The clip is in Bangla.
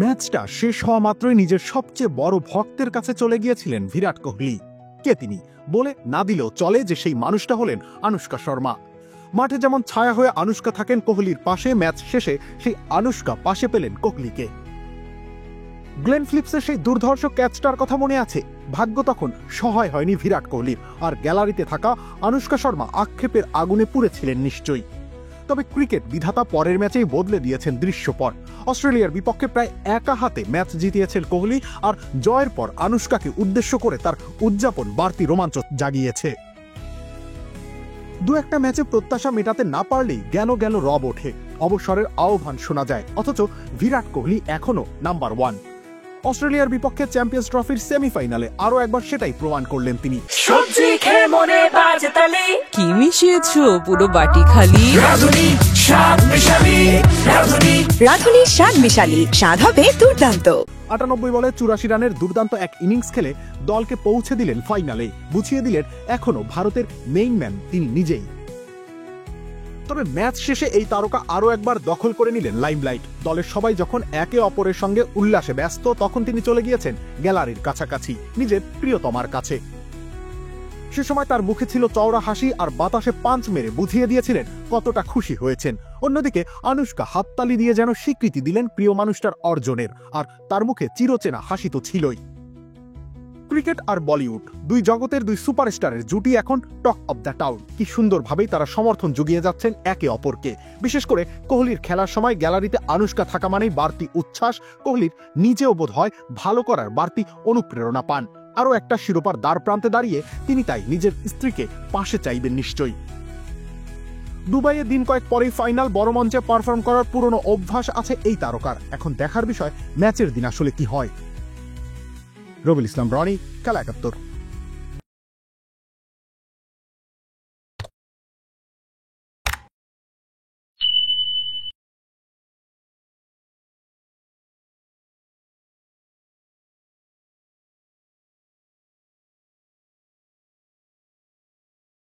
ম্যাচটা শেষ হওয়া মাত্রই নিজের সবচেয়ে বড় ভক্তের কাছে চলে গিয়েছিলেন বিরাট কোহলি। কে তিনি? বলে না দিলেও চলে যে সেই মানুষটা হলেন আনুশকা শর্মা। মাঠে যেমন ছায়া হয়ে আনুশকা থাকেন কোহলির পাশে, ম্যাচ শেষে সেই আনুশকা পাশে পেলেন কোহলিকে। গ্লেন ফিলিপসের সেই দুর্ধর্ষ ক্যাচটার কথা মনে আছে? ভাগ্য তখন সহায় হয়নি বিরাট কোহলির, আর গ্যালারিতে থাকা আনুশকা শর্মা আক্ষেপের আগুনে পুড়েছিলেন নিশ্চয়ই। তবে ক্রিকেট বিধাতা পরের ম্যাচেই বদলে দিয়েছেন দৃশ্যপট। অস্ট্রেলিয়ার বিপক্ষে প্রায় একা হাতে ম্যাচ জিতিয়েছেন কোহলি, আর জয়ের পর আনুশকাকে উদ্দেশ্য করে তার উদযাপন বাড়তি রোমাঞ্চ জাগিয়েছে। দু একটা ম্যাচে প্রত্যাশা মেটাতে না পারলেই জ্ঞান জ্ঞান রব ওঠে, অবসরের আহ্বান শোনা যায়, অথচ বিরাট কোহলি এখনো নাম্বার ওয়ান। অস্ট্রেলিয়ার বিপক্ষে চ্যাম্পিয়ন্স ট্রফির সেমিফাইনালে আরো একবার সেটাই প্রমাণ করলেন তিনি। সবজি খেয়ে মনে বাজে তালে, কি মিশিয়েছো পুরো বাটি খালি? রাঁধুনি স্বাদ মিশালি, রাঁধুনি স্বাদ মিশালি, স্বাদ হবে দুর্দান্ত। ৯৮ বলে ৮৪ রানের দুর্দান্ত এক ইনিংস খেলে দলকে পৌঁছে দিলেন ফাইনালে, বুঝিয়ে দিলেন এখনো ভারতের মেইন ম্যান তিনি নিজেই। তবে ম্যাচ শেষে এই তারকা আরো একবার দখল করে নিলেন লাইমলাইট। দলের সবাই যখন একে অপরের সঙ্গে উল্লাসে ব্যস্ত, তখন তিনি চলে গিয়েছেন গ্যালারির কাছাকাছি, নিজের প্রিয়তমার কাছে। সে সময় তার মুখে ছিল চওড়া হাসি, আর বাতাসে পাঞ্চ মেরে বুঝিয়ে দিয়েছিলেন কতটা খুশি হয়েছেন। অন্যদিকে আনুশকা হাততালি দিয়ে যেন স্বীকৃতি দিলেন প্রিয় মানুষটার অর্জনের, আর তার মুখে চিরচেনা হাসি তো ছিলই। ক্রিকেট আর বলিউড, দুই জগতের দুই সুপারস্টারের জুটি এখন টক অব দ্য টাউন। কি সুন্দরভাবেই তারা সমর্থন জুগিয়ে যাচ্ছেন একে অপরকে। বিশেষ করে কোহলির খেলার সময় গ্যালারিতে আনুশকা থাকা মানেই বাড়তি উচ্ছ্বাস। কোহলির নিজেও বোধ হয় ভালো করার বাড়তি অনুপ্রেরণা পান। আরও একটা শিরোপার দ্বার প্রান্তে দাঁড়িয়ে তিনি তাই নিজের স্ত্রীকে পাশে চাইবেন নিশ্চয়ই। দুবাইয়ে দিন কয়েক পরেই ফাইনাল, বড় মঞ্চে পারফর্ম করার পুরনো অভ্যাস আছে এই তারকার। এখন দেখার বিষয় ম্যাচের দিন আসলে কি হয়। রবিউল ইসলাম রনি, খেলা ৭১।